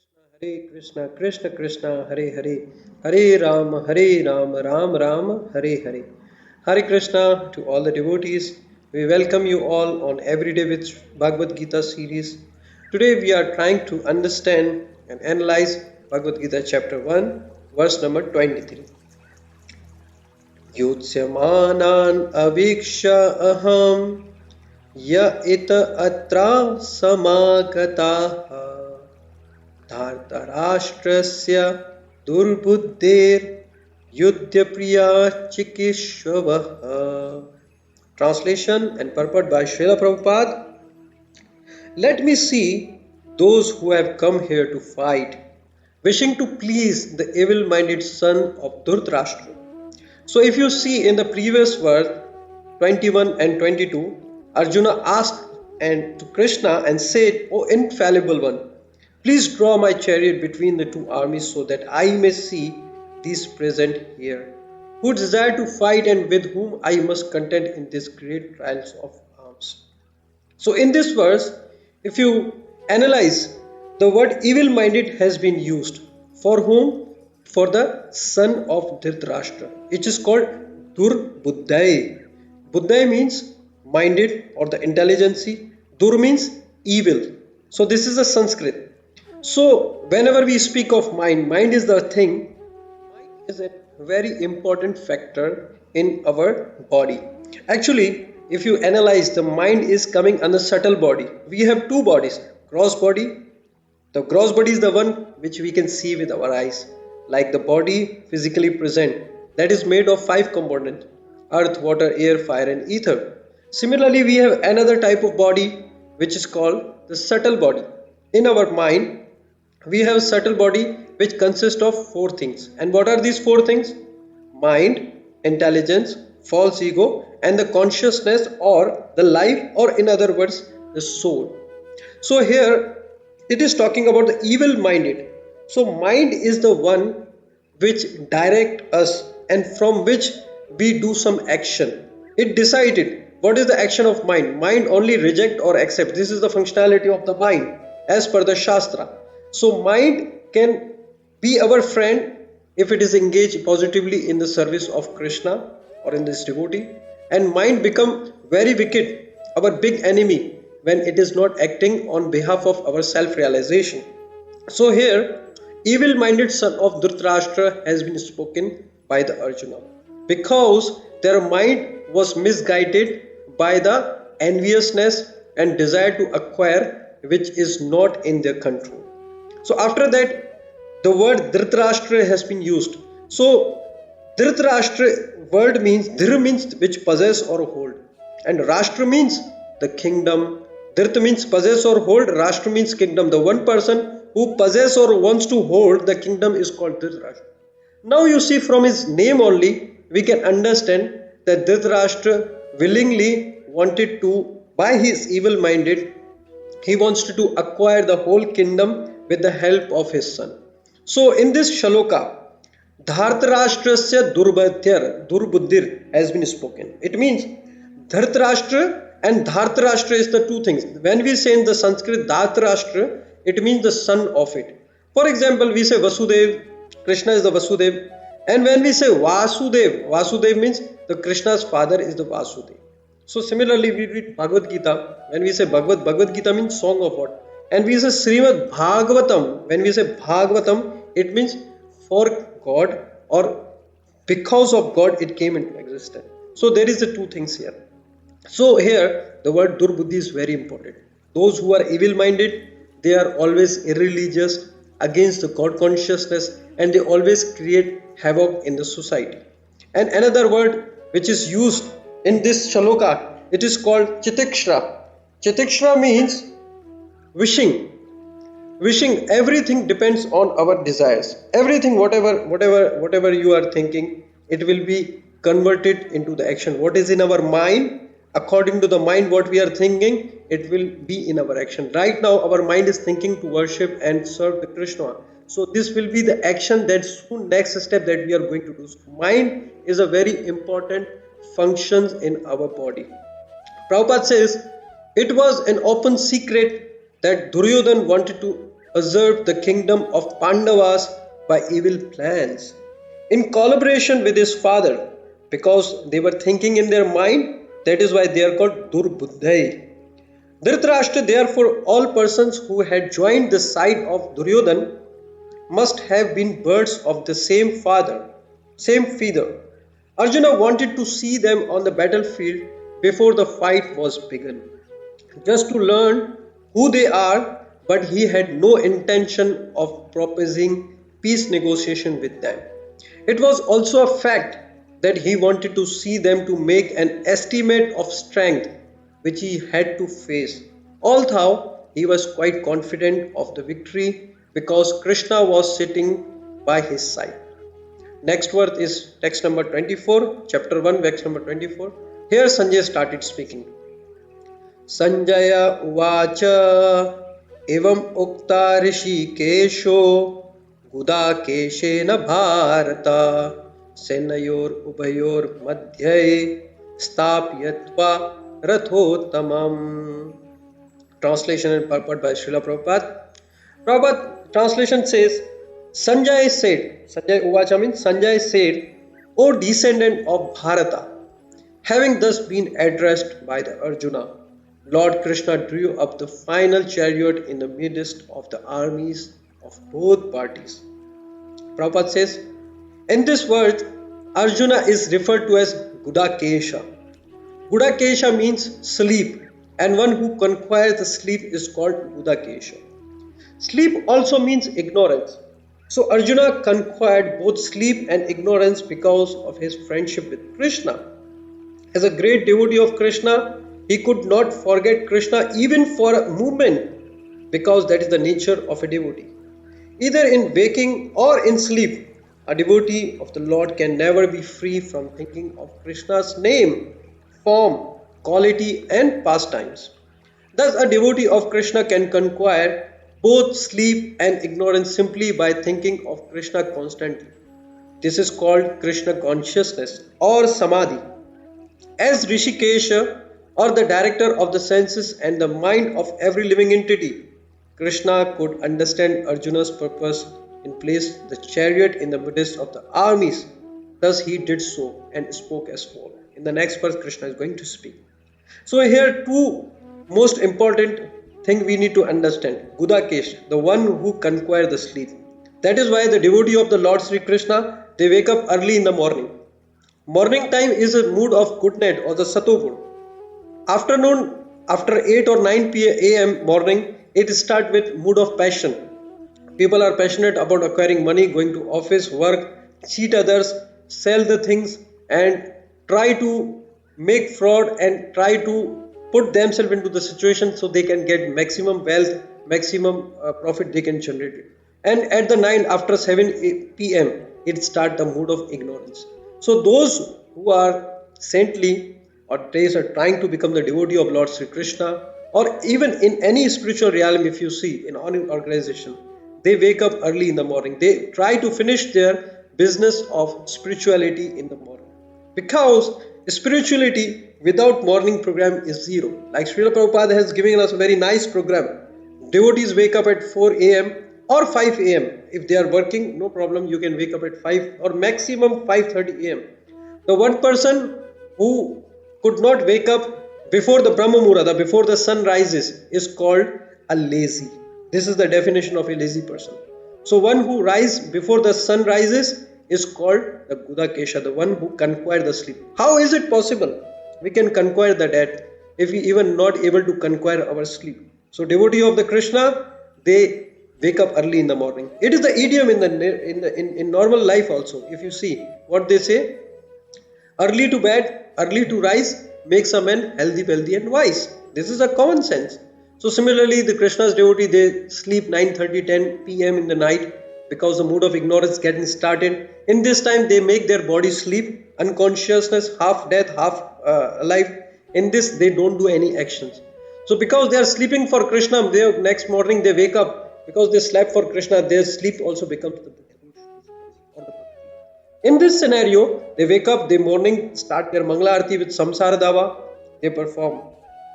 Hare Krishna, Krishna Krishna, Hare Hare, Hare Ram, Ram Ram, Hare Hare. Hare Krishna to all the devotees. We welcome you all on Everyday with Bhagavad Gita series. Today we are trying to understand and analyze Bhagavad Gita chapter 1, verse number 23. Yutsamanan aviksha aham ya ita atra samagataha धार्तराष्ट्रस्य दुर्बुद्धेर्युद्धप्रिया चिकीर्षवः. Translation and purport by Srila Prabhupada. Let me see those who have come here to fight, wishing to please the evil-minded son of Dhritarashtra. So if you see in the previous verse 21 and 22, Arjuna asked to Krishna and said, O infallible one, please draw my chariot between the two armies so that I may see these present here, who desire to fight and with whom I must contend in these great trials of arms. So in this verse, if you analyze, the word evil-minded has been used. For whom? For the son of Dhritarashtra. It is called Durbuddhai. Buddhai means minded or the intelligency. Dur means evil. So this is a Sanskrit. So whenever we speak of mind is the thing, mind is a very important factor in our body. Actually, if you analyze, the mind is coming under subtle body. We have two bodies, gross body. The gross body is the one which we can see with our eyes, like the body physically present, that is made of 5 components: earth, water, air, fire and ether. Similarly, we have another type of body which is called the subtle body. In our mind, we have a subtle body which consists of 4 things. And what are these 4 things? Mind, intelligence, false ego and the consciousness or the life, or in other words, the soul. So here it is talking about the evil minded. So mind is the one which direct us and from which we do some action. It decided what is the action of mind. Mind only reject or accept. This is the functionality of the mind as per the Shastra. So mind can be our friend if it is engaged positively in the service of Krishna or in this devotee, and mind become very wicked, our big enemy, when it is not acting on behalf of our self-realization. So here, evil-minded son of Dhritarashtra has been spoken by the Arjuna because their mind was misguided by the enviousness and desire to acquire which is not in their control. So after that, the word Dhritarashtra has been used. So Dhritarashtra word means, Dhir means which possess or hold, and Rashtra means the kingdom. Dhrita means possess or hold, Rashtra means kingdom. The one person who possess or wants to hold the kingdom is called Dhritarashtra. Now you see, from his name only we can understand that Dhritarashtra willingly wanted to, by his evil minded, he wants to acquire the whole kingdom with the help of his son. So in this shaloka, Dhartarashtrasya Durbuddhir has been spoken. It means Dhritarashtra and Dhartarashtra is the two things. When we say in the Sanskrit Dhartarashtra, it means the son of it. For example, we say Vasudev, Krishna is the Vasudev. And when we say Vasudev, Vasudev means the Krishna's father is the Vasudev. So similarly, we read Bhagavad Gita. When we say Bhagavad Gita means song of what? And we say Srimad Bhagavatam. When we say Bhagavatam, it means for God or because of God it came into existence. So there is the two things here. So here the word Durbuddhi is very important. Those who are evil-minded, they are always irreligious, against the God consciousness, and they always create havoc in the society. And another word which is used in this shaloka, it is called Chitikshra. Chitikshra means wishing. Everything depends on our desires. Everything, whatever you are thinking, it will be converted into the action. What is in our mind, according to the mind what we are thinking, it will be in our action. Right now our mind is thinking to worship and serve the Krishna. So this will be the action, that's next step that we are going to do. So mind is a very important functions in our body. Prabhupada says it was an open secret that Duryodhan wanted to usurped the kingdom of Pandavas by evil plans in collaboration with his father because they were thinking in their mind. That is why they are called Durbuddhai. Dhritarashtra, therefore, all persons who had joined the side of Duryodhan must have been birds of the same feather. Arjuna wanted to see them on the battlefield before the fight was begun, just to learn who they are, but he had no intention of proposing peace negotiation with them. It was also a fact that he wanted to see them to make an estimate of strength which he had to face. Although he was quite confident of the victory because Krishna was sitting by his side. Next verse is text number 24, chapter 1, verse number 24. Here Sanjay started speaking. Sanjay उवाच एवम् उक्ता ऋषिकेशो गुदाकेशेन भारत सेनयोरुभयोर्मध्ये स्थापयित्वा रथोत्तमम्. Translation and purport by Srila Prabhupada. Prabhupada translation says, Sanjay Uvacha means Sanjay said, O descendant of Bharata, having thus been addressed by the Arjuna, Lord Krishna drew up the final chariot in the midst of the armies of both parties. Prabhupada says, in this word, Arjuna is referred to as Gudakesha. Gudakesha means sleep, and one who conquers the sleep is called Gudakesha. Sleep also means ignorance. So Arjuna conquered both sleep and ignorance because of his friendship with Krishna. As a great devotee of Krishna, he could not forget Krishna even for a moment because that is the nature of a devotee. Either in waking or in sleep, a devotee of the Lord can never be free from thinking of Krishna's name, form, quality and pastimes. Thus a devotee of Krishna can conquer both sleep and ignorance simply by thinking of Krishna constantly. This is called Krishna consciousness or Samadhi. As Rishikesha or the director of the senses and the mind of every living entity, Krishna could understand Arjuna's purpose and place the chariot in the midst of the armies. Thus he did so and spoke as follows. In the next verse, Krishna is going to speak. So here two most important thing we need to understand. Gudakesh, the one who conquers the sleep. That is why the devotee of the Lord Sri Krishna, they wake up early in the morning. Morning time is a mood of goodness or the Satogun. Afternoon, after 8 or 9 a.m. morning, it starts with mood of passion. People are passionate about acquiring money, going to office, work, cheat others, sell the things and try to make fraud and try to put themselves into the situation so they can get maximum wealth, maximum profit they can generate it. And at the night after 7 p.m. it starts the mood of ignorance. So those who are saintly or they are trying to become the devotee of Lord Sri Krishna or even in any spiritual realm, if you see in any organization, they wake up early in the morning. They try to finish their business of spirituality in the morning. Because spirituality without morning program is zero. Like Srila Prabhupada has given us a very nice program. Devotees wake up at 4 a.m. or 5 a.m. If they are working, no problem, you can wake up at 5 or maximum 5:30 a.m. The one person who could not wake up before the Brahma Muhurta, before the sun rises, is called a lazy. This is the definition of a lazy person. So one who rises before the sun rises is called the Gudakesha, the one who conquered the sleep. How is it possible? We can conquer the death if we even not able to conquer our sleep. So devotee of the Krishna, they wake up early in the morning. It is the idiom in normal life also. If you see what they say, early to bed, early to rise makes a man healthy, wealthy and wise. This is a common sense. So similarly, the Krishna's devotee, they sleep 9:30, 10 p.m. in the night because the mood of ignorance getting started. In this time, they make their body sleep, unconsciousness, half death, half alive. In this, they don't do any actions. So because they are sleeping for Krishna, they next morning they wake up. Because they slept for Krishna, their sleep also becomes the in this scenario, they wake up, they morning start their Mangala Arati with Samsara Dava, they perform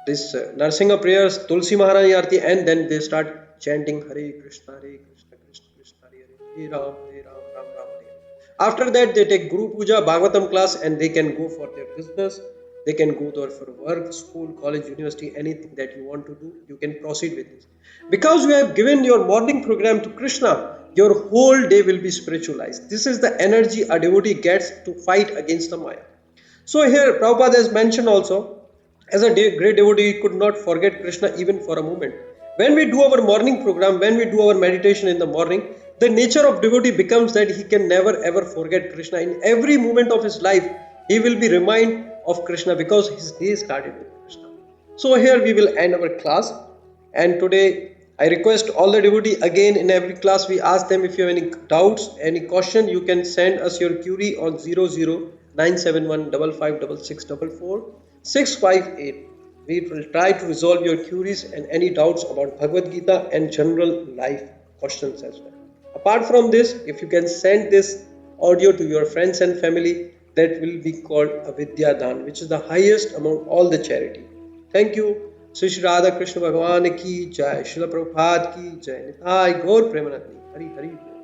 this Narsingha prayers, Tulsi Maharani Arati, and then they start chanting Hare Krishna, Krishna Krishna, Hare Ram, Ram Ram, Hare Hare. After that, they take Guru Puja, Bhagavatam class, and they can go for their business. They can go there for work, school, college, university, anything that you want to do. You can proceed with this. Because you have given your morning program to Krishna, your whole day will be spiritualized. This is the energy a devotee gets to fight against the Maya. So here Prabhupada has mentioned also, as a great devotee, he could not forget Krishna even for a moment. When we do our morning program, when we do our meditation in the morning, the nature of devotee becomes that he can never ever forget Krishna. In every moment of his life, he will be reminded of Krishna because his day started with Krishna. So here we will end our class. And today I request all the devotee again in every class we ask them if you have any doubts, any question, you can send us your query on 00971556644 We will try to resolve your queries and any doubts about Bhagavad Gita and general life questions as well. Apart from this, if you can send this audio to your friends and family, that will be called a Vidya Dan, which is the highest among all the charity. Thank you. Sri Shri Radha Krishna Bhagavan ki jai, Srila Prabhupada ki jai, Nitai Gaur Premanandi, Hari Hari.